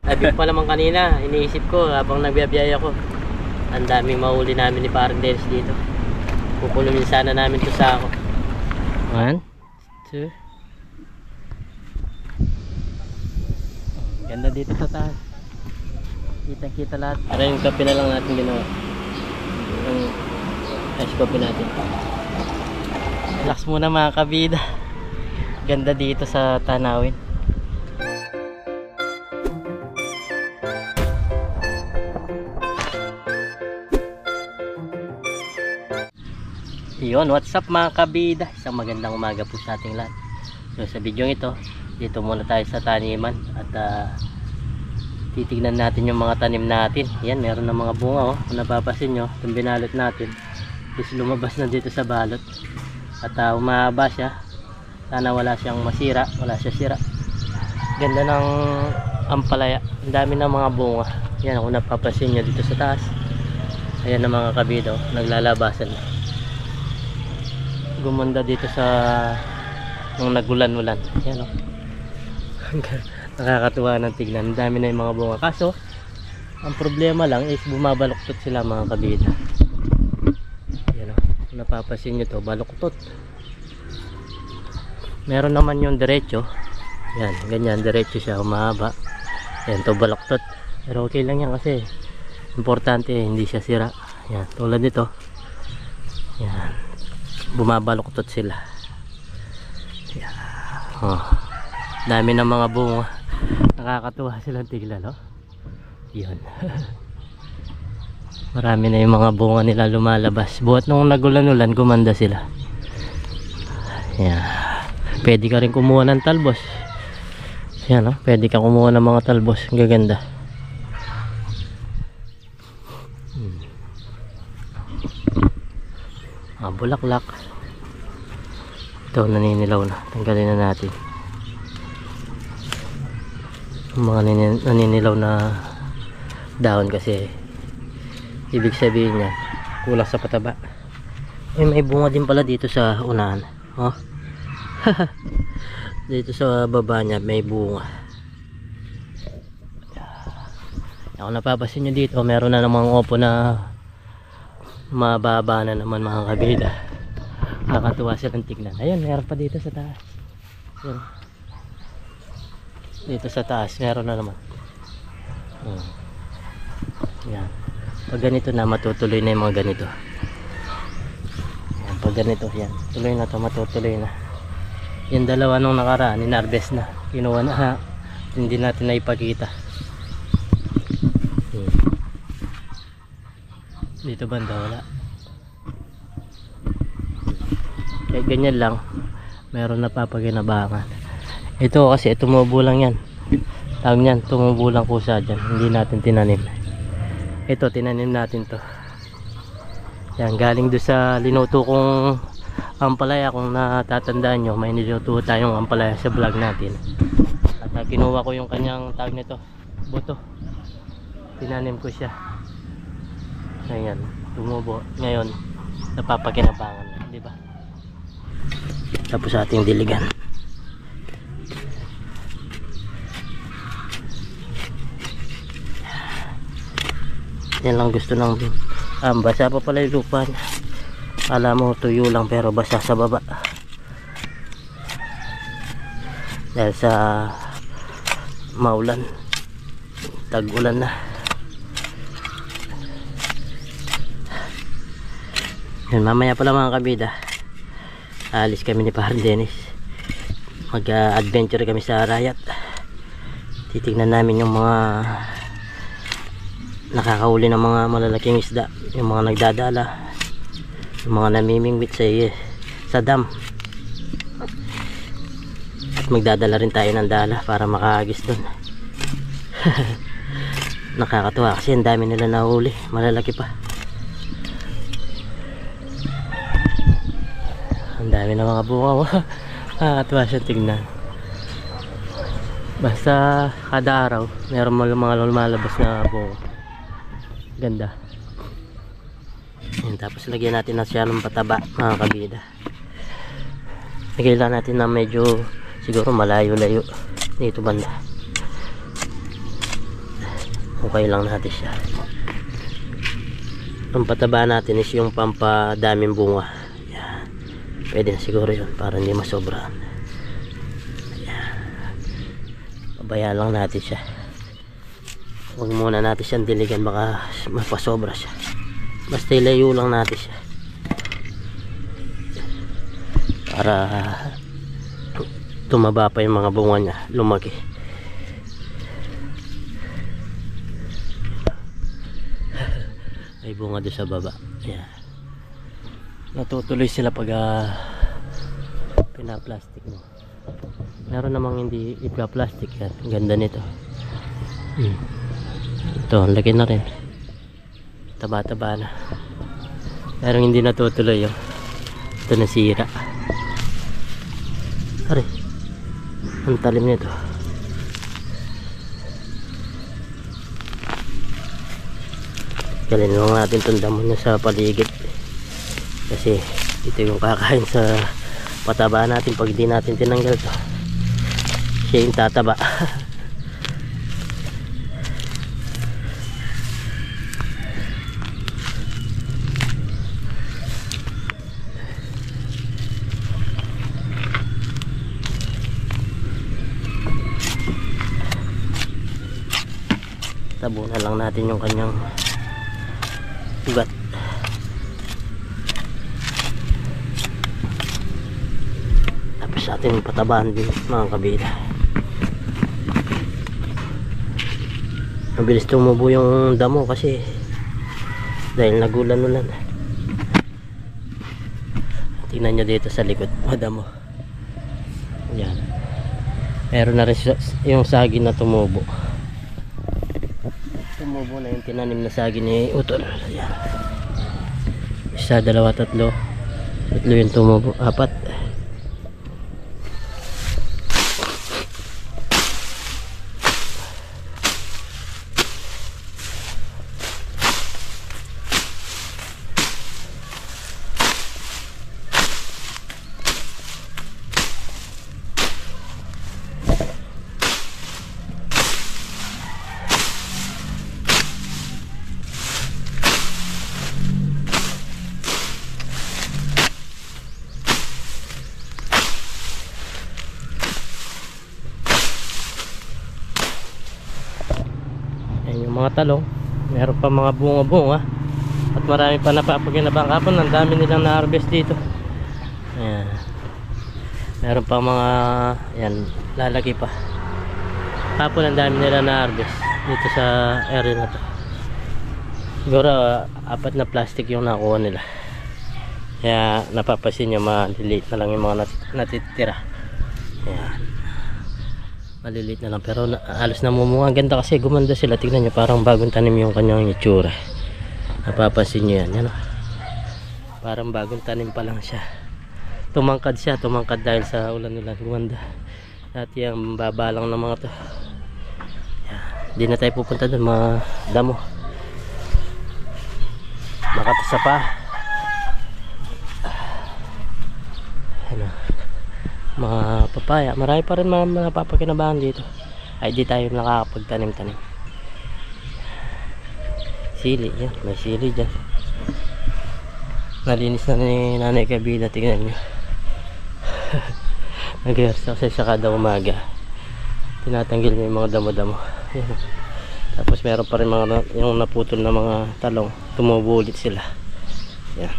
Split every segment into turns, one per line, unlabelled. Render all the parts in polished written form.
Sabi ko pa naman kanina, iniisip ko habang nagbiyabiyaya ko, ang daming mahuli namin ni Parang Dennis dito. Pupulumin sana namin to sa ako. 1, 2. Ganda dito sa taas. Kita-kita lahat. Para yung kape na lang natin ginawa. Yung ice coffee natin. Relax muna mga kabida. Ganda dito sa tanawin. Yun, what's up mga kabida? Isang magandang umaga po sa ating lahat. So sa video ito, dito muna tayo sa taniman. At titignan natin yung mga tanim natin. Yan, meron na mga bunga oh. Kung napapasin nyo, itong binalot natin is lumabas na dito sa balot. At umahaba siya. Sana wala siyang masira, wala siya sira. Ganda ng ampalaya. Ang dami ng mga bunga. Yan, kung napapasin nyo dito sa taas. Ayan na mga kabida oh, naglalabasan na. Gumanda dito sa nung nagulan-ulan. Yan oh. Nakakatuwa ng tignan. Ang dami na yung mga bunga. Kaso, ang problema lang is bumabaluktot sila mga kabida. Yan oh. Kung napapasin nyo to, baluktot. Meron naman yung diretso. Yan, ganyan, diretso siya, humahaba. Yan, to baluktot. Pero okay lang yan kasi importante hindi siya sira. Yan, tulad nito. Yan. Bumabaluktot sila. Yeah. Oh. Dami ng mga bunga. Nakakatuwa silang tignan, no? Yun. Marami na yung mga bunga nila lumalabas. Buhat nung nagulan-ulan, gumanda sila. Yeah. Pwede ka rin kumuha ng talbos. Yan, no? Pwede ka kumuha ng mga talbos. Gaganda. Bulaklak. Ito naninilaw na. Tanggalin na natin yung mga naninilaw na dahon kasi ibig sabihin niya kulang sa pataba. May bunga din pala dito sa unahan oh. Dito sa baba niya may bunga. Ako napapasin nyo dito meron na namang opo na mababa na naman mga kabida. Nakakatuwa silang tignan. Ayun, meron pa dito sa taas. Ayun. Dito sa taas meron na naman. Yan. Pag ganito na matutuloy na yung mga ganito. Yan, pag ganito yan tuloy na to, matutuloy na. Yung dalawa nung nakaraan inarbest na, kinuha na, hindi natin na ipakita. Dito banda wala. Kaya ganyan lang meron na papaginabangan. Ito kasi tumubo lang yan. Tawag yan, tumubo lang kusa dyan. Hindi natin tinanim. Ito tinanim natin to. Yan, galing doon sa linuto kong ampalaya. Kung natatandaan nyo, may niluto tayong ampalaya sa vlog natin. At kinuha ko yung kanyang tawag nito, buto. Tinanim ko siya. Ayan, tumubo. Ngayon, napapakinabangan na, di ba? Tapos ating diligan. Yan lang gusto ng basa pa pala yung lupa niya. Alam mo, tuyo lang pero basa sa baba. Dahil sa maulan, tag-ulan na. Yan, mamaya pala mga kabida alis kami ni Parang Dennis, mag-adventure kami sa Arayat. Titignan namin yung mga nakakahuli ng mga malalaking isda, yung mga nagdadala, yung mga namimingwit sa dam. At magdadala rin tayo ng dala para makaagis dun. Nakakatuwa kasi ang dami nila nahuli, malalaki pa. Ang dami na mga bunga. Nakakatuwa siya tignan. Basta kada araw meron mga lumalabas na bunga. Ganda. Yan, tapos lagyan natin na siya ng pataba mga kabida. Lagyan lang natin na medyo siguro malayo-layo dito banda. okay lang natin siya. Ang pataba natin is yung pampadaming bunga. Ayan. Pwede na siguro yun para hindi masobraan. Ayan. Pabayaan lang natin siya. Huwag muna natin siyang diligan, baka mapasobra siya. Basta ilayo lang natin siya para tumaba pa yung mga bunga niya, lumaki. May bunga doon sa baba. Ayan. Natutuloy sila pag pinaplastic mo. Meron namang hindi ipaplastic yan. Ganda nito. Ito, laki na rin. Taba-taba na. Pero hindi natutuloy yun. Ito nasira. Aray. Ang talim nito. Kalin lang natin itong damo niya sa paligid. Kasi ito yung kakain sa pataba natin pag hindi natin tinanggal to. Siya yung tataba. Tabunan lang natin yung kanyang ugat. Tapos atin patabaan din mga kabila. Mabilis tumubo yung damo kasi dahil nagulan-ulan. Tingnan nyo dito sa likod mga damo. Yan. Meron na rin yung saging na tumubo. Tumubo na yung tinanim na saging ni Utol. Ayan. Isa, dalawa, tatlo. Tatlo yung tumubo. Apat. Mga talong, meron pa mga bunga-bunga at marami pa napapaginabang kapon. Ang dami nilang na-harvest dito. Ayan. Meron pa mga yan, lalaki pa kapon. Ang dami nila na-harvest dito sa area na to. Siguro 4 na plastic yung nakuha nila, kaya napapasin nyo maliliit na lang yung mga natitira. Ayan, maliliit na lang pero halos namumunga. Ganda kasi, gumanda sila. Tignan nyo, parang bagong tanim yung kanyang itsura. Napapansin nyo yan, yan o. Parang bagong tanim pa lang siya. Tumangkad siya, tumangkad dahil sa ulan-ulan. Gumanda. Dati ang baba lang ng mga to. Hindi na tayo pupunta doon, mga damo. Makatasa pa. Ano, mga papaya, marami pa rin mga napapakinabangan dito. Ay di tayo nakakapagtanim-tanim. Sili, yan, may sili dyan. Nalinis na ni Nanay Kabila, tingnan nyo. Nag-rehearse kasi siya kada umaga. Tinatanggal niya yung mga damo-damo. Tapos meron pa rin mga yung naputol na mga talong, tumubo ulit sila. Yan,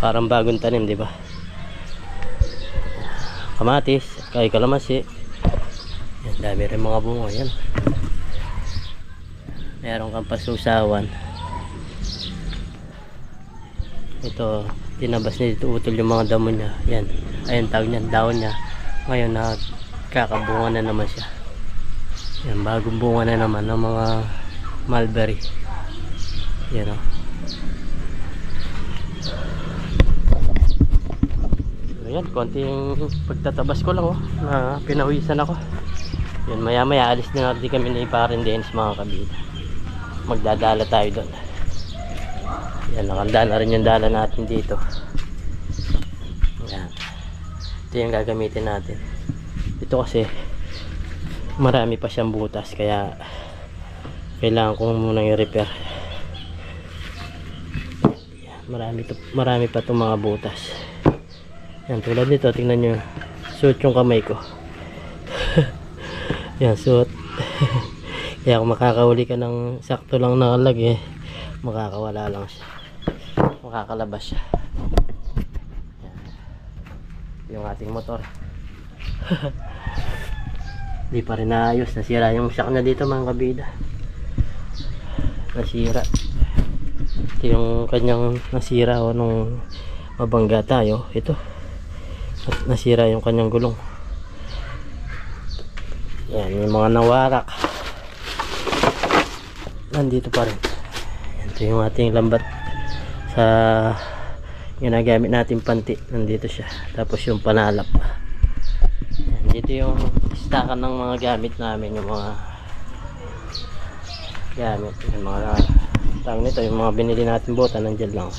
parang bagong tanim, di ba? Kamatis, kay kalamansi. Yan, dami rin mga bunga yan. Meron kang pasusawan. Ito, tinabas niya dito, utol yung mga damo niya. Yan, ayun tawag niya, daon niya. Ngayon nagkakabunga na naman siya. Yan, bagong bunga na naman ng mga mulberry. Yan o. Ayan, konting pagtatabas ko lang na pinawisan ako. Yan, maya maya alis na natin kami ni Parin Dennis mga kabila. Magdadala tayo doon. Yan, nakanda na rin yung dala natin dito. Yan, ito yung gagamitin natin. Ito kasi marami pa siyang butas, kaya kailangan ko muna i-repair. Marami pa itong mga butas. Yan, tulad nito, tingnan nyo, suot yung kamay ko. Yan, suot. Kaya kung makakahuli ka ng sakto lang nakalagay, makakawala lang siya, makakalabas siya. Yan, yung ating motor. Di pa rin naayos, nasira yung shock na dito mga kabida. Nasira. Ito yung kanyang nasira o nung mabangga tayo. Ito, nasira yung kanyang gulong. Yan, yung mga nawarak nandito pa rin. Ito yung ating lambat sa ginagamit natin panti, nandito siya. Tapos yung panalap. Yan, dito yung stakan ng mga gamit namin, yung mga gamit, yung mga tawag nito, yung mga binili natin bota, nandiyan lang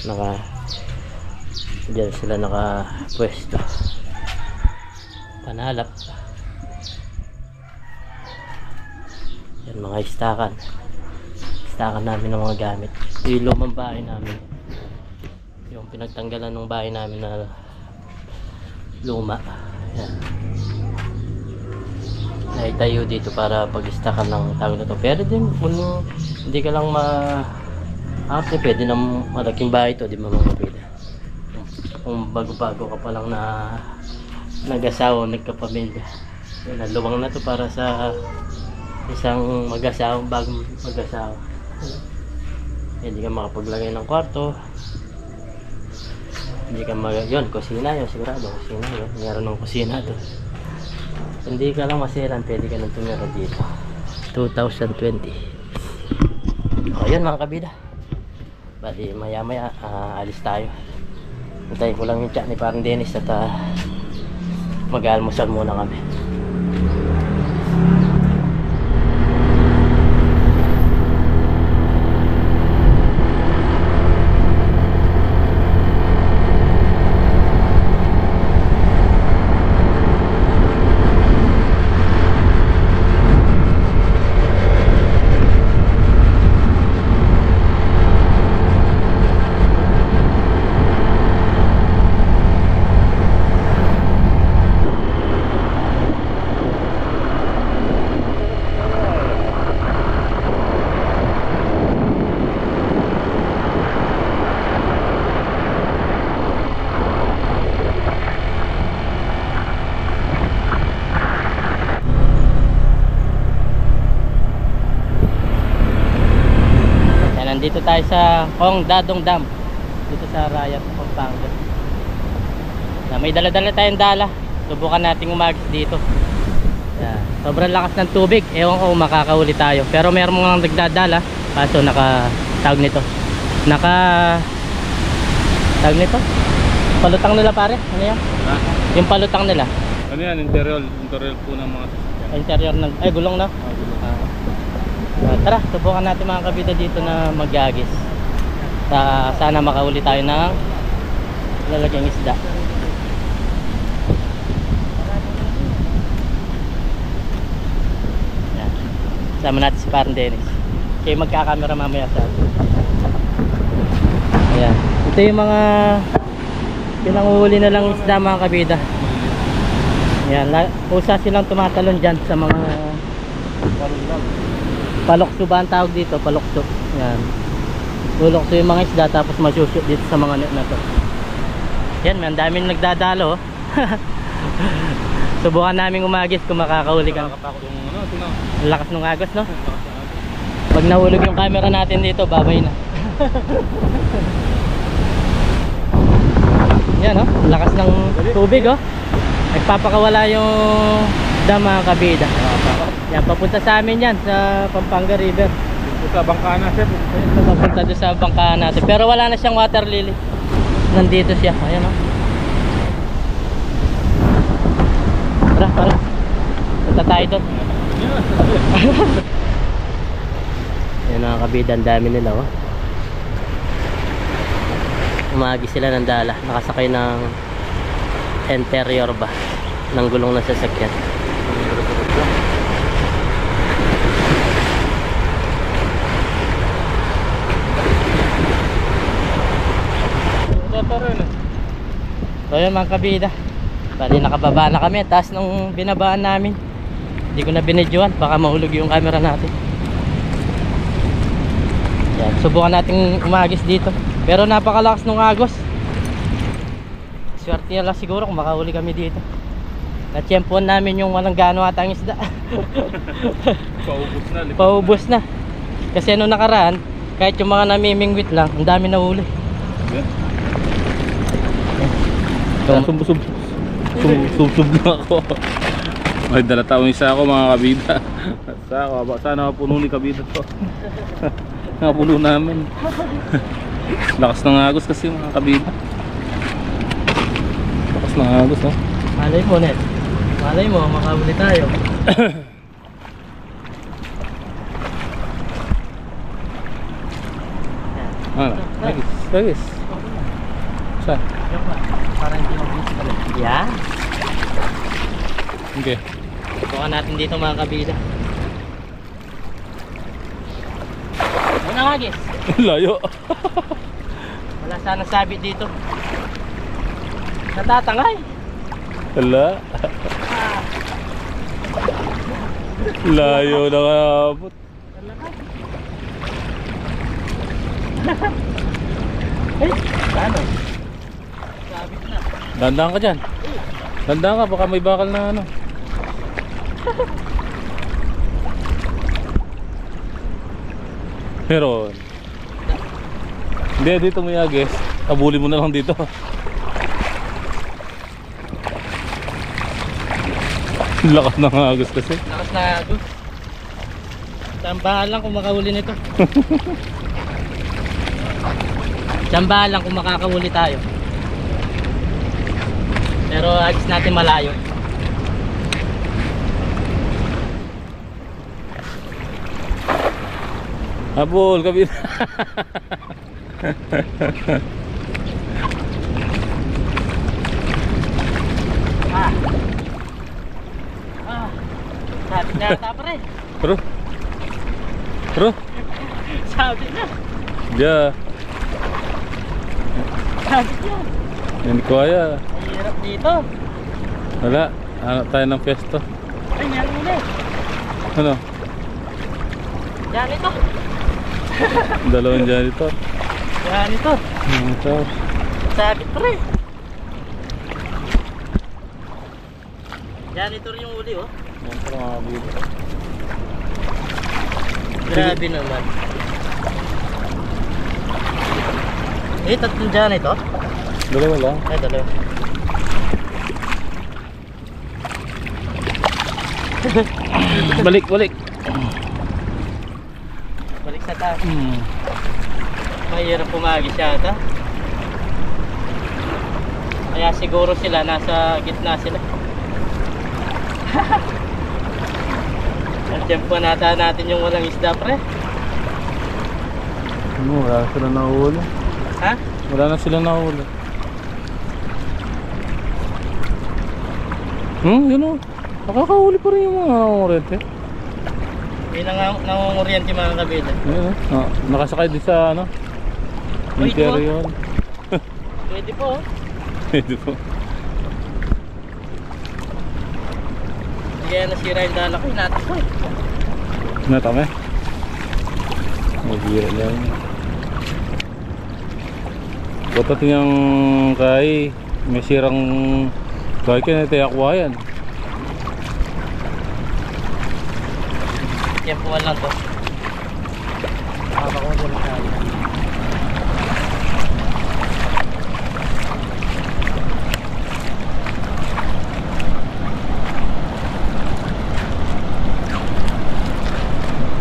diyan sila nakapwesto. Panalap. Yan, mga stakan namin ng mga gamit. Yung lumang bahay namin, yung pinagtanggalan ng bahay namin na luma. Yan, naitayo dito para pag-stakan ng tawag na to. Pero din kung hindi ka lang pwede ng malaking bahay to, di ba mga kapida? Kung bago-bago ka pa lang na nag-asawa, nagkapamilya, yan, luwang na to para sa isang mag-asawa, bagong mag-asawa. Hindi ka makapaglagay ng kwarto, hindi ka yun, kusina yun, sigurado kusina yun, meron ng kusina doon. Hindi ka lang masiran, pwede ka nang tumira dito. 2020. O yun mga kabida, bali maya maya alis tayo. Hintayin ko lang yung chat ni parang Dennis at mag-almusal muna kami. Nandito tayo sa Hong Dadong Dam, dito sa Rayat, Pampanga. May dala-dala tayong dala. Subukan nating umagis dito. Yan. Sobrang lakas ng tubig. Ewan ko kung makakahuli tayo. Pero meron mga nagdadala. Kaso tawag nito. Tawag nito? Palutang nila pare. Ano yan? Ha? Yung palutang nila.
Ano yan? Interior po ng mga
interior ng... Ay, gulong na? Tara, subukan natin mga kabida dito na mag-agis. Sana makahuli tayo ng lalagyan isda. Yan. Sama natin si parang Dennis. Kaya magkakamera mamaya sa atin. Ayan. Ito yung mga pinanguhuli na lang isda mga kabida. Ayan. Usa silang tumatalon dyan sa mga palokso ba ang tawag dito? Palokso. Yan. Lulokso yung mga isda tapos masushoot dito sa mga net na to. Yan, may ang daming nagdadalo. Subukan namin umagis kung makakahuli ka. Lakas ng agos, no? Pag nahulog yung camera natin dito, babay na. Yan, no? Lakas ng tubig, oh. Nagpapakawala yung dam mga kabida. Yan, papunta sa amin yan, sa Pampanga River.
Sa bangka natin.
Papunta doon sa bangka natin. Pero wala na siyang water lily. Nandito siya. Ayan o. Tara. Punta tayo doon. Ayan mga kabida, ang dami nila o. Umagi sila ng dala. Nakasakay ng interior ba ng gulong ng sasakyan. So yun mga kabida, bali nakababa na kami. Taas nung binabaan namin, hindi ko na binidyoan, baka mahulog yung camera natin. Yan, subukan natin umagis dito, pero napakalakas nung agos. Swerte na lang siguro kung makahuli kami dito. Na-tiyempohan namin yung walang gaano atang isda.
Paubos na.
Paubos na. Kasi nung nakaraan, kahit yung mga namimingwit lang, ang dami na huli.
Sub na ako. May dala taong isa ako mga kabida. Sana mapuno ni kabida to. Napuno namin. Lakas ng agos kasi mga kabida. Lakas ng agos oh.
Malay mo, Net. Malay mo, makahuli tayo.
Bagis. Saan?
Yung pa, para hindi mag-busy pala. Yan.
Okay.
Subukan natin dito mga kabida. Muna hagis.
Layo.
Wala sana sabit dito. Natatangay.
Wala. Layo na kaabot.
Eh, paano? Sabit na.
Dandaan ka dyan. Dandaan ka, baka may bakal na ano. Meron. Hindi, dito mo yagis. Abuli mo na lang dito. Lakas ng agos kasi.
Lakas na agos. Tambahan lang kung makahuli nito. Tambahan lang kung makakahuli tayo. Pero agis natin malayo.
Habol, kabila.
Sabit na yata pre.
Pero
Sabit na.
dia.
Sabit na.
Hindi ko kaya.
Ang hirap dito.
Wala, hanap tayo ng pwesto.
Ay, meron ulit.
Ano?
Yan ito.
Dalawang dyan ito.
Yan ito.
Ito.
Sabit pre. Yan ito rin yung uli oh.
Ito mga kabida.
Grabe naman. Eh, tatlong dyan ito.
Dalawa lang.
Ay, dalawa.
Balik.
Balik sa taas. Mahirap pumagis yata. Kaya siguro sila nasa gitna sila. Ang tempo natin yung walang isda pre.
Wala na sila nahuli.
Ha?
Wala na sila nahuli. Yun o. Nakakahuli pa rin yung mga orente.
Hindi na nangunguryente mga kabila.
Yun o. Nakasakay din sa ano.
Wait,
Interior.
Pwede po oh.
Pwede po.
Kaya nasira yung dala ko, inatas ko eh.
Natame? Maghira lang. Batat niyang kay may sirang kay kinatayakwa yan.
Tempuan lang to. Makakuha lang tayo.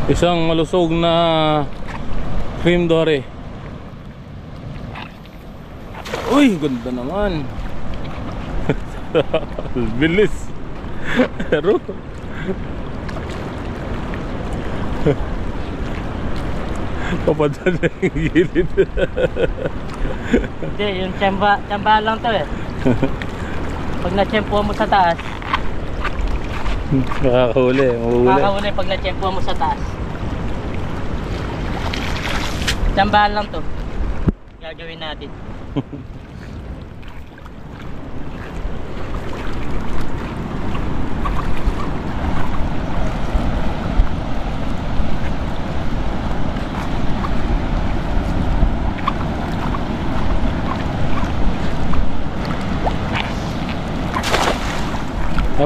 Isang malusog na cream dory. Uy, ganda naman. Bilis. Pero papadala na yung gilid.
Hindi, yung tiyamba lang to eh. Pag na-tiyempuan mo sa taas,
Makakahuli,
makakahuli pag na-tiyempuan mo sa taas. Tiyambahan lang to. Gagawin natin.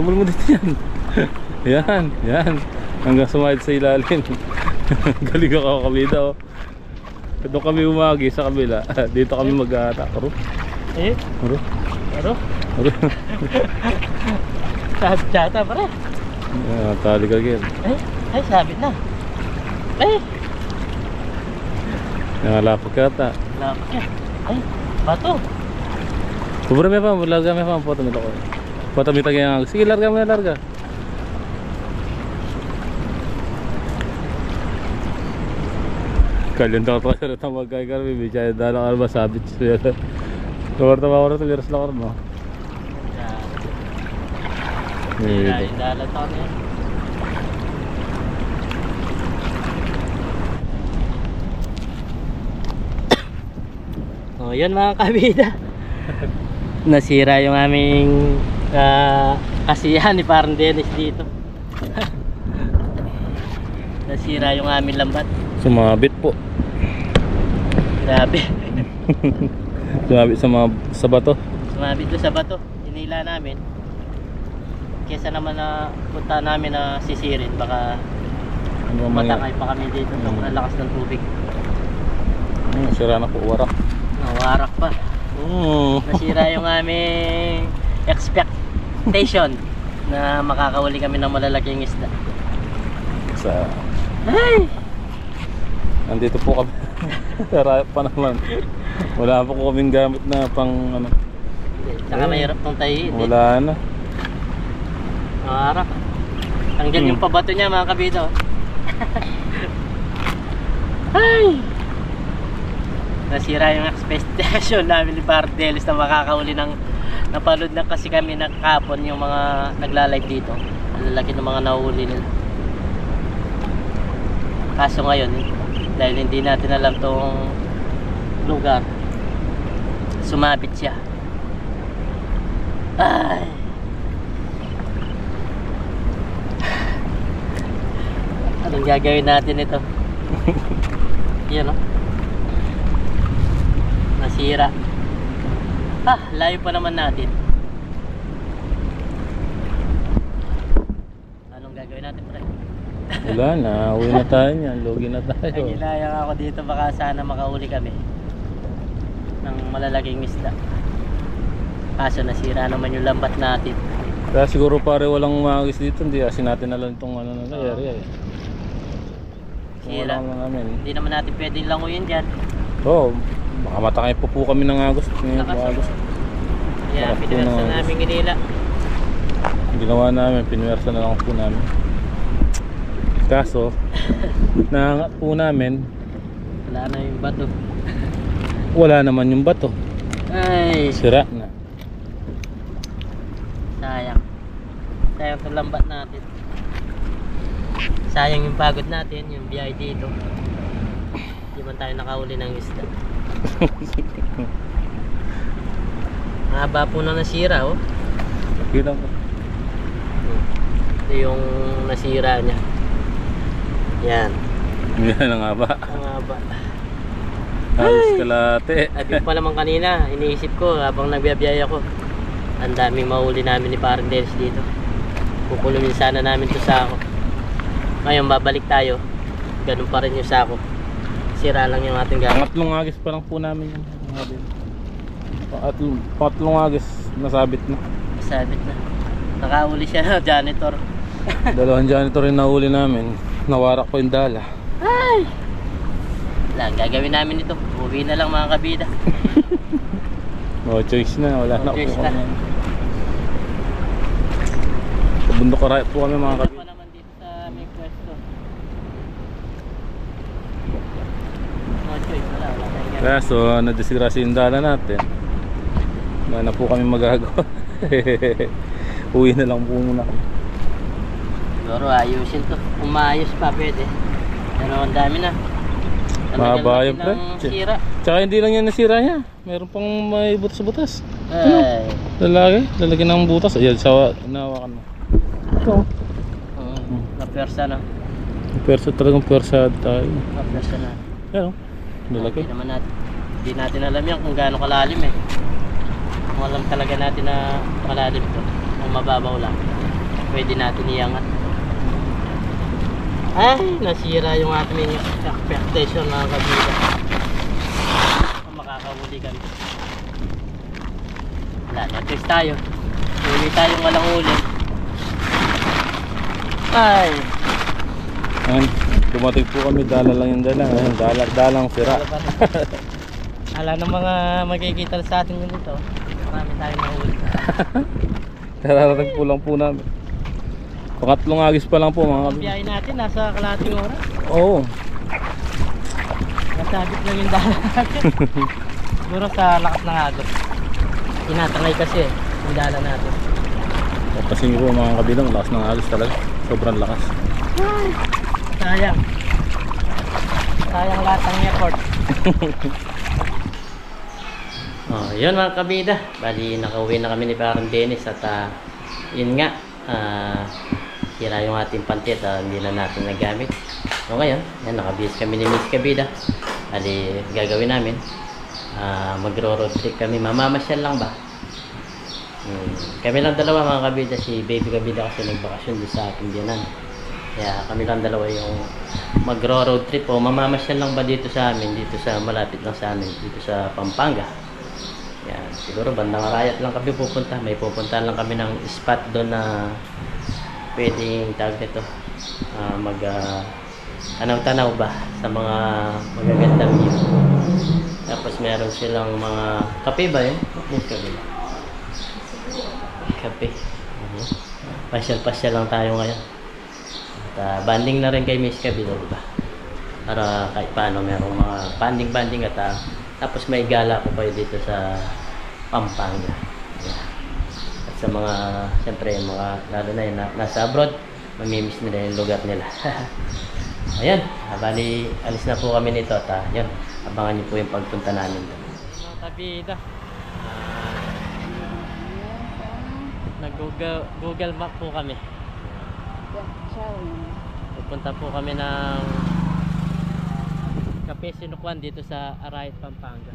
Habol mo dito yan. Yan, yan. Hanggang sumahid sa ilalim. Galing ako kabida oh. Doon kami umagi sa kabila. Dito kami mag-atakaro.
Eh?
Aro?
Ano?
Aro?
Sabit yata pare.
Tali ka again.
Ay sabit na. Ay!
Nangalapag ka ata.
Lapit yan. Ay, bato.
Kubra may pa, larga may pa ang foto nito ko. Foto may tagay. Sige, larga mo na, larga. Kalian daw pa siya na magkakar, may bichaya dala ka ba sabit siya. Kawarta ba ako na ito, viras lang ako mo.
Yan. Dalat ako niya. Oh, yun mga kabida. Nasira yung aming kasiyahan ni parang Dennis dito. Nasira yung aming lambat.
Sumabit po.
Grabe.
Sumabit sa bato.
Sumabit doon sa bato. Hinila namin. Kesa naman na punta namin na sisirin, baka matangay pa kami dito. Sobrang lakas ng tubig.
Sira na po, warak.
Nawarak pa. Nasira yung aming expectation na makakahuli kami ng malalaking isda. Ay!
Nandito po kami. Sarap pa naman. Wala po kaming gamit na pang ano.
Saka mahirap tong tahiin.
Wala na.
Nawarak. Hanggang yung pabato niya mga kabito. Ay! Nasira yung expectation namin ni Bardelis na makakahuli ng napanood na kasi kami nakapon yung mga nagla-live dito. Ang lalaki ng mga nahuli nila. Kaso ngayon, dahil hindi natin alam tong lugar, sumabit siya. Ay! Anong gagawin natin ito? Yan o. Nasira. Layo pa naman natin. Anong gagawin natin, pre?
Wala na, uwi na tayo niyan. Logi na tayo.
Nagilayang ako dito, baka sana makahuli kami ng malalaking isda. Kaso nasira naman yung lambat natin.
Kaya siguro pare walang magis dito. Hindi asin natin na lang itong ano na area eh.
Sira.
Wala namin.
Hindi naman natin pwedeng languyin dyan.
Oo. Baka matakay po kami ng agos.
Lakas. Kaya
Lakas po
pinwersa
ng-
namin ginila.
Ginawa namin, pinwersa na lang po namin. Kaso, nahangat po namin,
Wala na yung bato.
wala naman yung bato.
Ay,
Sira na.
sayang. Sayang itong lambat natin. Sayang yung pagod natin, yung biyahe dito. Hindi man tayo nakahuli ng isda. Mahaba po na nasira, oh.
Kita ko.
Ito yung nasira niya. Yan.
Yan ang haba.
Ang haba.
Halos kalate.
At yung pa naman kanina, iniisip ko habang nagbiyabiyay ako, ang daming mahuli namin ni Parang Dennis dito. Kukulungin sana namin to sako. Ngayon babalik tayo. Ganun pa rin yung sako. Sira lang yung ating gamit.
Pangatlong agis pa lang po namin yung pangatlong agis nasabit na.
Sabit na. Nakahuli siya, janitor.
Dalawang janitor rin nahuli namin. Nawarak po yung dala.
Ay! Wala, ang gagawin namin ito. Uwi na lang mga kabida.
No choice na, wala
No
na.
choice na.
Sa bundok karayat po kami mga
Wala
kabida.
pa naman dito sa aming pwesto. No choice, wala tayong gagawin.
Kaya so, nadisgrasya yung dala natin. Wala na po kami magagawa. Uwi na lang po muna kami.
Siguro ayusin to. Kung maayos pa pwede. Pero ang dami na.
Mahaba yung
pre. Sira.
Tsaka hindi lang yan nasira niya. Meron pang may butas-butas.
Ay.
Lalagyan ng butas. Ayan, sawa, nawakan mo. Ito.
Napersa na.
Persa talagang persa tayo.
Napersa na.
Yan o. Lalaki.
Hindi naman natin. Hindi natin alam yan kung gaano kalalim eh. Kung alam talaga natin na malalim to. Kung mababaw lang. pwede natin iangat. Ay, nasira yung ating expectation mga kabila. Makakahuli kami. Wala, next tayo. Huli tayong walang huli. Ay!
Ayan, dumating po kami, dala lang yung dala. Ayan, dalang sira.
Ala ng mga magkikita sa atin yun dito. Marami tayong mahuli.
Nararating po lang po namin. Pangatlong agis pa lang po mga
Ang
kabila.
biyahe natin nasa kalahating oras.
Oo.
Nasabit lang yung dala natin. Siguro sa lakas ng agos. Tinatangay kasi yung dala natin.
Kasi po mga kabilang, lakas ng agis talaga. Sobrang lakas.
Sayang. Sayang lahat ng effort. Oh, yun mga kabida. Bali, nakauwi na kami ni Parang Dennis at yun nga, sira yung ating pantit, hindi na natin nagamit. So ngayon, yan, nakabihis kami ni Miss Kabida. Bali, gagawin namin, magro-road trip kami. Mamamasyal lang ba? Kami lang dalawa mga kabida. Si Baby Kabida kasi nagbakasyon doon sa ating biyanan. Kaya kami lang dalawa yung magro-road trip o mamamasyal lang ba dito sa amin, dito sa malapit lang sa amin, dito sa Pampanga. Yan, siguro bandang Arayat lang kami pupunta. May pupuntahan lang kami ng spot doon na pwedeng tawag nito, tanaw-tanaw ba sa mga magagandang view. Tapos meron silang mga kape ba yun? Yes, kape. Kape. Pasyal-pasyal lang tayo ngayon. At banding na rin kay Miss Kabilo, diba? Para kahit paano merong mga banding-banding at tapos may gala ko kayo dito sa Pampanga. Yeah. At sa mga, siyempre mga lalo na yun nasa abroad, mamimiss nila yung lugar nila. Ayan, bali alis na po kami nito at yun, abangan niyo po yung pagpunta namin doon. Mga kabida, nag-Google Map po kami. Pupunta po kami ng Cafe Sinukuan dito sa Arayat, Pampanga.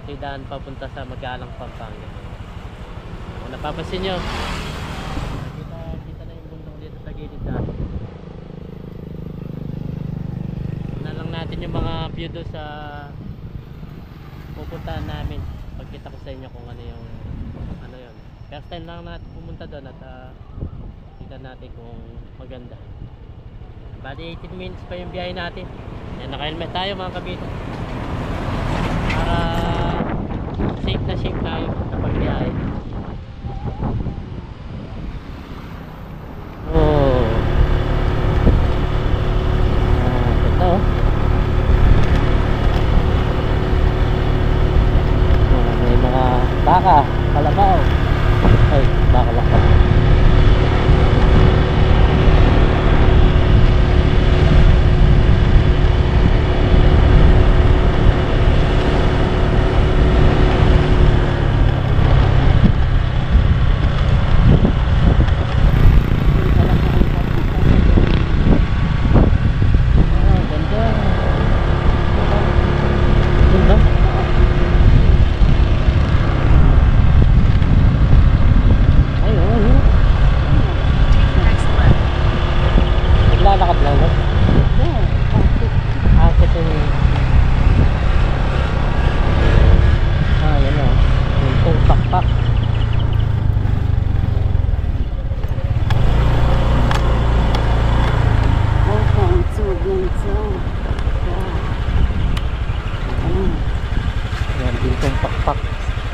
Ito yung daan papunta sa Magalang, Pampanga. Kung napapansin nyo, kita na yung bundok dito sa gilid natin. Na lang natin yung mga view doon sa pupuntahan namin. Pagkita ko sa inyo kung ano yung ano yun. First time lang natin pumunta doon at kita natin kung maganda. Bali 18 minutes pa yung biyahe natin. Yan, naka-helmet tayo mga kabito. Para safe tayo kapag biyahe. Oh. Ito. May mga baka, kalabaw. Ay, baka lakad.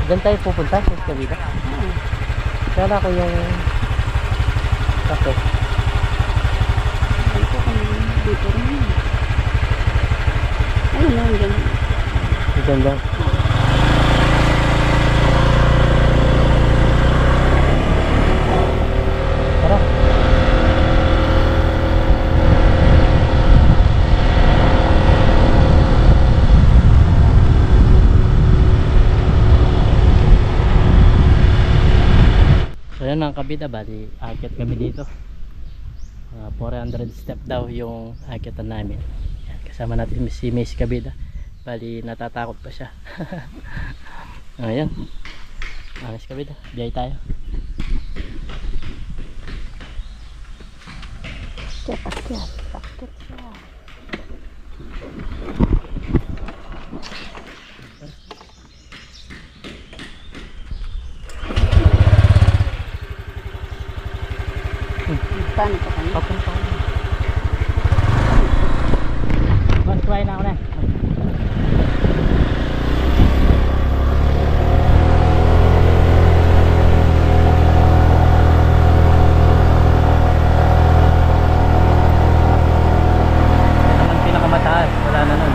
Diyan tayo pupunta sa kabila. Kala ko yung kape.
Dito kami dito rin. Ayun lang dyan.
Diyan lang. Tara. So yan mga kabida, bali akit kami dito. 400 step daw yung akitan namin. Yan, kasama natin si Miss Kabida. Bali natatakot pa siya. Ayan. Miss Kabida, biyay tayo.
Akyat, akyat. Akyat siya. Paano pa kami?
Papunta ko. Mas try na ako na. Ang pinakamataas, wala na nun.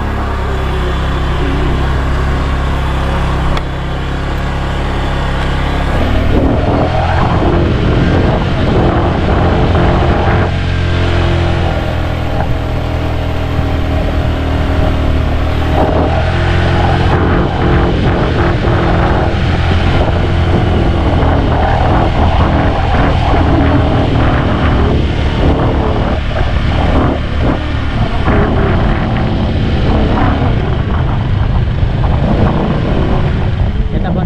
Kita ba?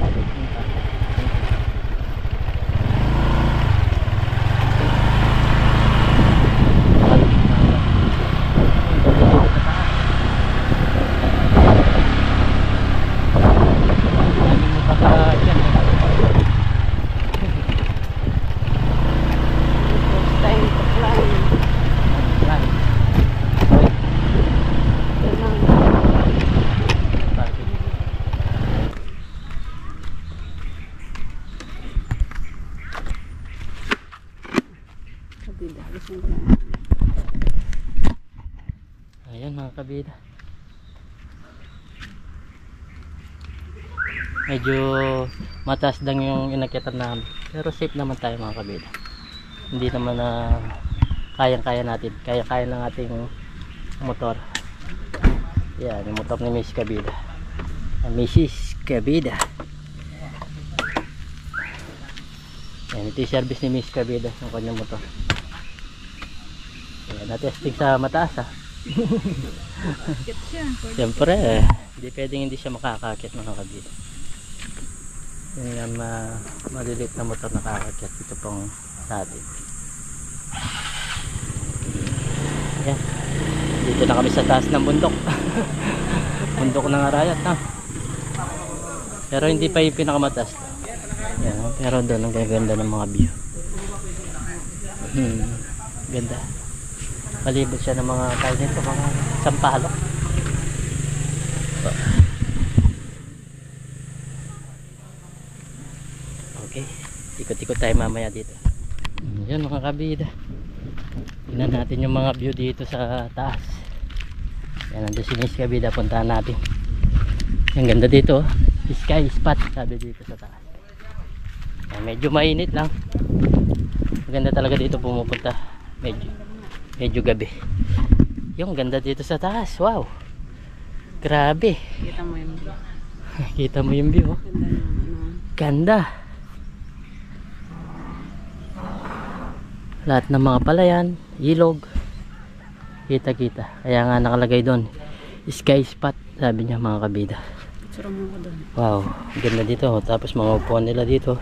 First time to climb. Kabida, gusto ko na.
Ayan mga kabida. Medyo mataas lang yung inakyatan namin. Pero safe naman tayo mga kabida. Hindi naman na kayang-kaya natin. Kaya-kaya ng ating motor. Yan, yung motor ni Miss Kabida. Mrs. Kabida. Yan, ito yung service ni Miss Kabida yung kanyang motor. Yan, na-testing sa mataas ha.
Akyat siya.
Siyempre, hindi pwedeng hindi siya makakakit mga kabida. Yung nga maliliit na motor nakakakit ito pong sa atin. Yan. Dito na kami sa taas ng bundok. Bundok ng Arayat ha. Pero hindi pa yung pinakamataas. Yan, pero doon ang ganda ng mga view. Ganda. Palibot siya ng mga tawag nito, mga sampalok. Okay, ikot-ikot tayo mamaya dito. Yan mga kabida. Tingnan natin yung mga view dito sa taas. Yan, nandun si Miss Kabida, puntahan natin. Ang ganda dito, sky spot sabi dito sa taas. Yan, medyo mainit lang. Maganda talaga dito pumupunta. Medyo gabi. Yung ganda dito sa taas. Wow. Grabe.
Kita mo yung
Kita mo yung view. Oh.
ganda ng ano.
Ganda. Lahat ng mga palayan, ilog. Kita-kita. Kaya nga nakalagay doon, sky spot sabi niya mga kabida.
Picture mo ko doon.
Wow, ganda dito. Tapos mga upuan nila dito.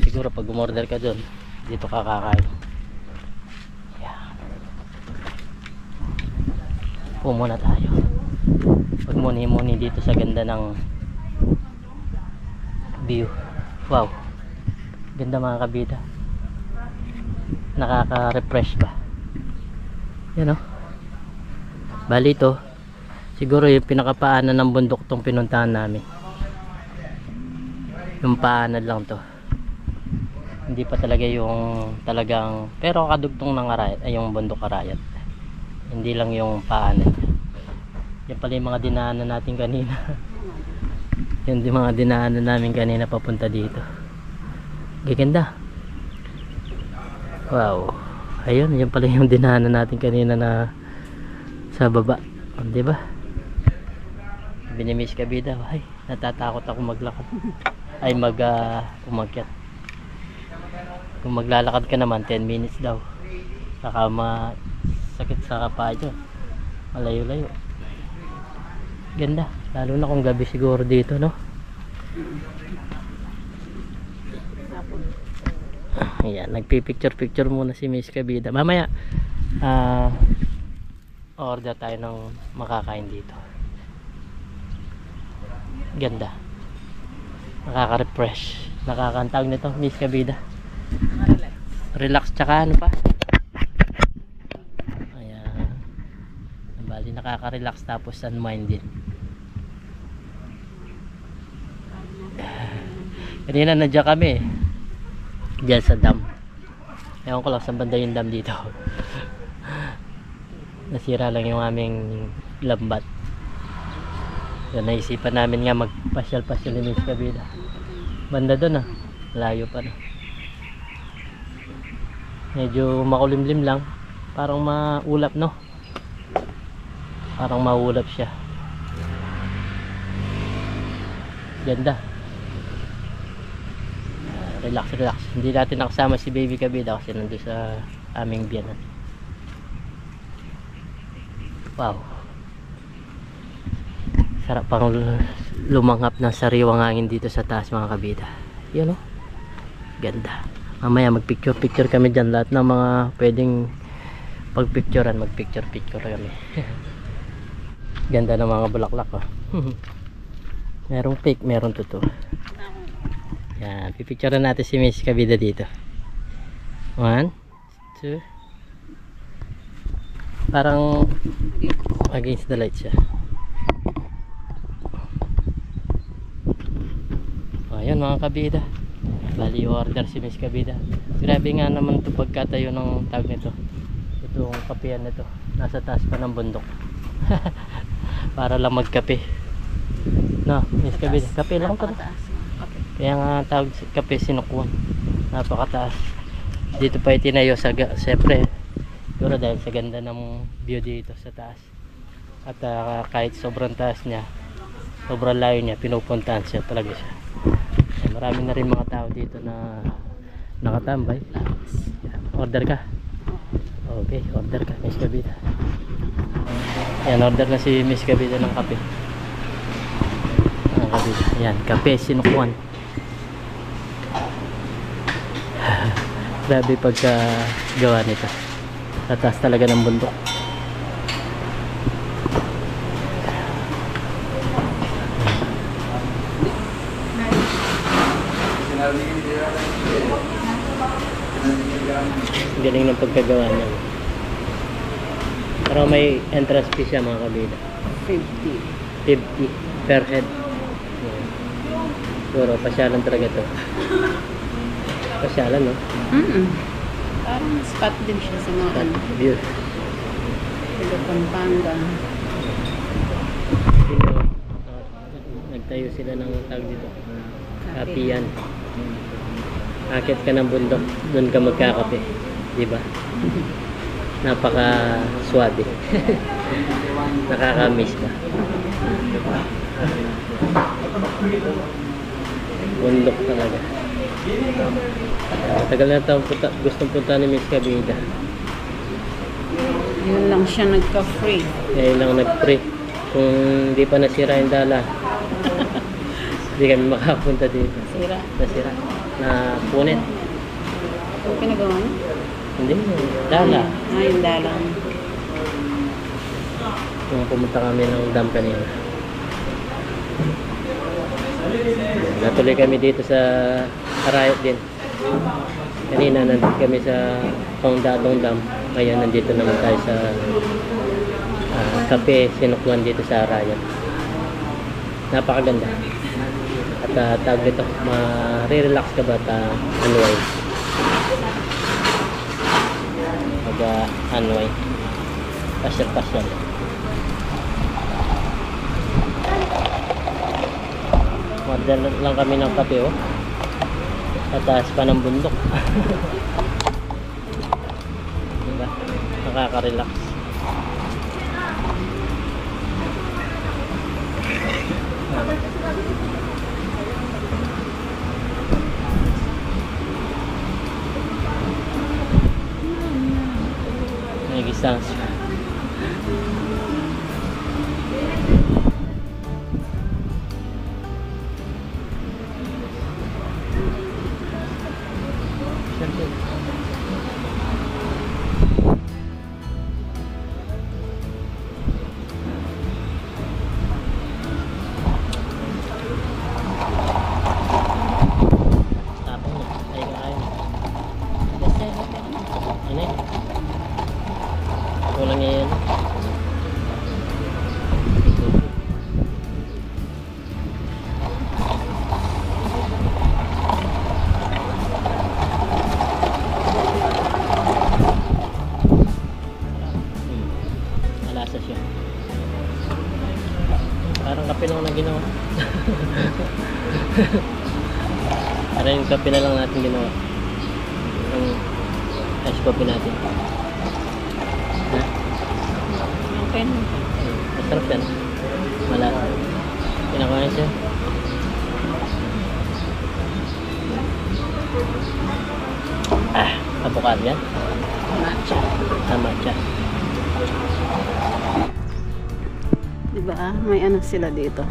Siguro pag umorder ka doon, dito ka kakain. Upo muna tayo. Pag muni-muni dito sa ganda ng view. Wow. Ganda mga kabida. Nakaka-refresh ba? Yan o. Bali ito, siguro yung pinakapaanan ng bundok tong pinuntahan namin. Yung paanan lang to. Hindi pa talaga yung talagang, pero kadugtong ng Arayat, ay yung bundok Arayat. Hindi lang yung paanan. Yan pala yung mga dinaanan natin kanina. Yan yung mga dinaanan namin kanina papunta dito. Gaganda. Wow. Ayun, yan pala yung dinaanan natin kanina na sa baba. Di ba? Binimiss Kabida. Ay, natatakot ako maglakad. Ay umakyat. Kung maglalakad ka naman 10 minutes daw. Saka sakit sa kapaa dyan. Malayo-layo. Ganda. Lalo na kung gabi siguro dito, no? Ayan, nagpipicture-picture muna si Miss Kabida. Mamaya, order tayo ng makakain dito. Ganda. Nakaka-refresh. Nakakantawag nito, Miss Kabida.
Relax.
Relax, tsaka ano pa? Ayan. Bali, nakaka-relax tapos unwind din. Kanina nandiyan kami. Diyan sa dam. Ewan ko lang saan banda yung dam dito. Nasira lang yung aming lambat. So, naisipan namin nga magpasyal-pasyal ni Miss Kabida. Banda doon ah. Layo pa na. Medyo makulimlim lang. Parang maulap no. Parang maulap siya. Ganda. Relax, relax. Hindi natin nakasama si Baby Kabida kasi nandun sa aming biyanan. Wow. Sarap pang lumanghap ng sariwang hangin dito sa taas mga kabida. Yun o. Ganda. Mamaya magpicture-picture kami dyan. Lahat ng mga pwedeng pagpicturean, magpicture-picture kami. Ganda ng mga bulaklak o. Merong fake, merong totoo. Yan, pipicturean natin si Miss Kabida dito. 1, 2. Parang against the light siya. Ayan mga kabida. Bali order si Miss Kabida. Grabe nga naman ito pagkatayo ng tag nito. Itong kapehan nito. Nasa taas pa ng bundok. Para lang magkape. No, Miss Kabida. Kape lang ito. Kaya nga tawag kape Sinukwan. Napakataas. Dito pa itinayo sa siyempre. Siguro dahil sa ganda ng view dito sa taas. At kahit sobrang taas niya, sobrang layo niya, pinupuntahan siya talaga siya. Marami na rin mga tao dito na nakatambay. Order ka? Okay, order ka Miss Kabida. Ayan, order na si Miss Kabida ng kape. Kabida. Ayan, kape Sinukwan. Grabe pagka gawa nito. Sa taas talaga ng bundok. Galing ng pagkagawa niya. Pero may entrance fee siya mga kabida. 50 per head. Siguro pasyalan talaga to. Pasyalan no?
Parang spot din siya sa mga
View.
Pampanga.
Nagtayo sila ng tag dito. Kapiyan. Akit ka ng bundok, doon ka magkakape, di ba? Napaka suwabe. Nakaka-miss ka. Bundok talaga. Tagal na taong gustong punta ni Miss Kabida.
Yun lang siya nagka-free.
Ngayon lang nag-free. Kung di pa nasira yung dala, hindi kami makapunta dito.
Sira.
Nasira. Na punit.
Ano pinagawa mo?
Hindi, dala.
Yung dalang.
Kung pumunta kami ng dam kanina. Natuloy kami dito sa Arayat din. Kanina nandito kami sa Pangdatong Dam. Ngayon nandito naman tayo sa Kape Sinukwan dito sa Arayat. Napakaganda. At tawag dito, ma-relax ka ba at unwind? Mag-unwind. Pasyal-pasyal. Order lang kami ng kape oh. Sa taas pa ng bundok. Diba? Nakaka-relax. May gisang. Siyempre. lang yan. Malasa siya. Parang kape lang na ginawa. Parang yung kape na lang natin ginawa. Ang ice coffee natin. Ha?
Okay na.
Masarap yan. Malasa. Pinakain siya. Avocado yan.
Matcha.
Matcha.
Diba? May ano sila dito.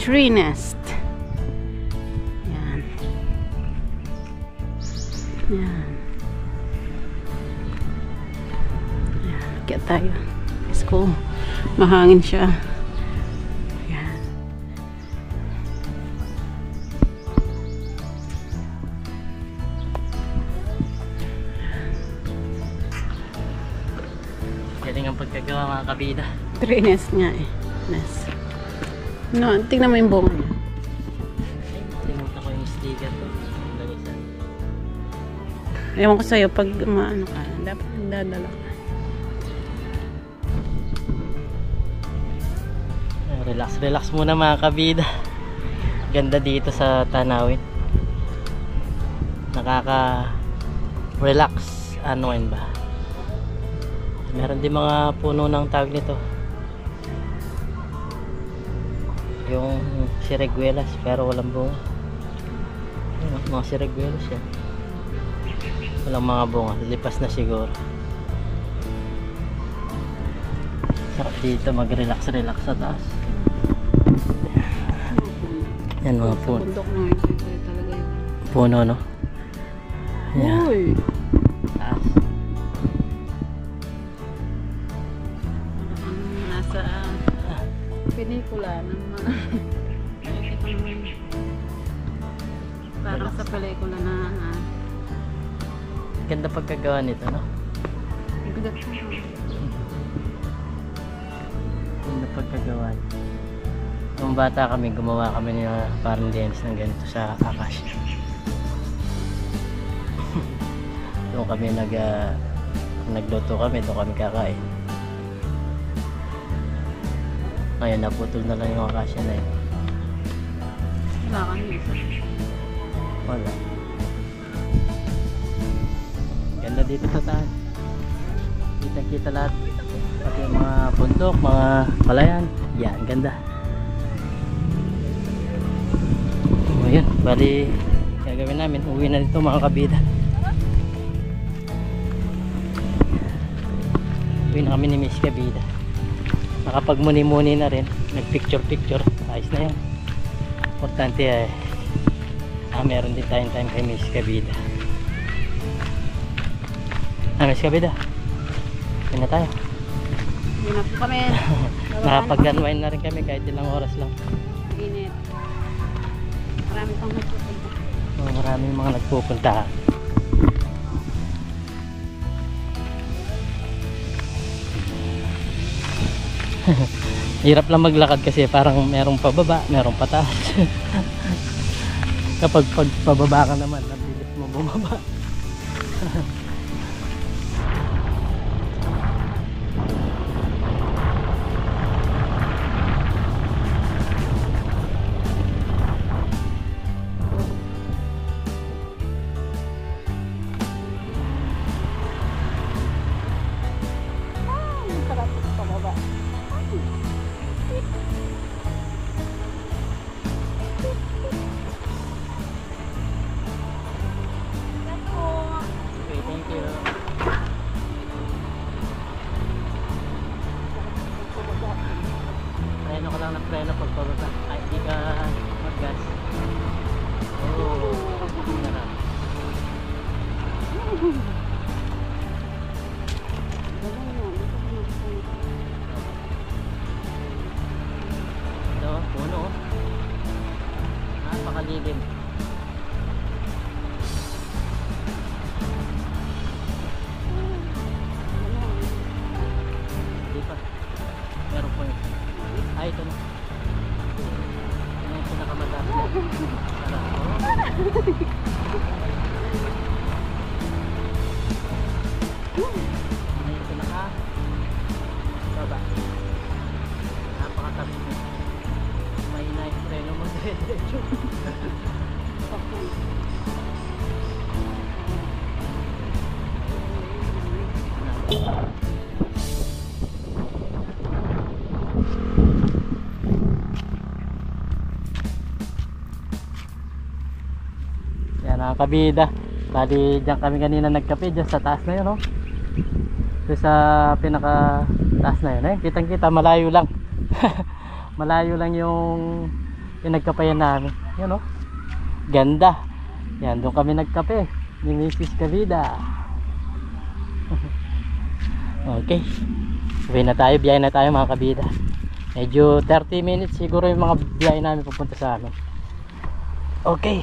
Tree nest. Yan. Yan. Yan. Kaya tayo. Let's go. Mahangin siya. Yan.
Galing ang pagkagawa mga kabida.
Tree nest nga eh. Nest. No, tingnan mo yung bunga niya.
Tinuta ko yung sticker ko. Lanisan.
Ewan ko sa'yo, pag maano ka, dapat nagdadala ka.
Relax, relax muna mga kabida. Ganda dito sa tanawin. Nakaka-relax. Ano yun ba? Meron din mga puno ng tawag nito. Yung siriguelas pero walang bunga. Mga siriguelas yan. Walang mga bunga. Lipas na siguro. Sarap dito mag-relax-relax sa taas. Yan mga
Sa
puno.
bundok na ito talaga yun.
Puno no? Yan.
Uy!
Taas.
Nasa pelikula ng mga nakikita mo yun. Parang sa pelikula na
Ganda pagkagawa nito no?
bigat mo.
Ganda pagkagawa. Nung bata kami, gumawa kami ng parang dance ng ganito sa Akash. Doon kami nagluto kami, doon kami kakain. Ngayon naputol na lang yung akasya na yun.
Wala kami isa.
Wala. Ganda dito sa taas. Kita-kita lahat. Pati yung mga bundok, mga palayan. Yan, ganda. O yun, bali gagawin namin. Uwi na dito mga kabida. Uwi na kami ni Miss Kabida. Nakapagmuni-muni na rin. Nag-picture-picture. Ayos na yan. Importante ay meron din tayong time kay Miss Kabida. Miss Kabida. Uwi na tayo.
Hindi na po kami.
Nakapag-unwind na rin kami kahit ilang oras lang.
Init. Marami pang nagpupunta.
Maraming mga nagpupunta. Hirap lang maglakad kasi parang merong pababa, merong pataas. Kapag pababa ka naman, nabilis mo bumaba. Okay, thank you. Preno ko lang ng preno pag pababa. Ay, hindi ka mag-gas. Oh, sarap. Ito, puno. Napakalilim. mga kabida. Bali dyan kami kanina nagkape, dyan sa taas na yun, no? Dyan sa pinaka taas na yun, eh. Kitang kita, malayo lang. Malayo lang yung nagkapayan namin. Yun, no? Ganda. Yan, doon kami nagkape ni Mrs. Kabida. Okay, uwi na tayo, biyahe na tayo mga kabida. Medyo 30 minutes siguro yung mga biyahe namin pupunta sa amin. Okay.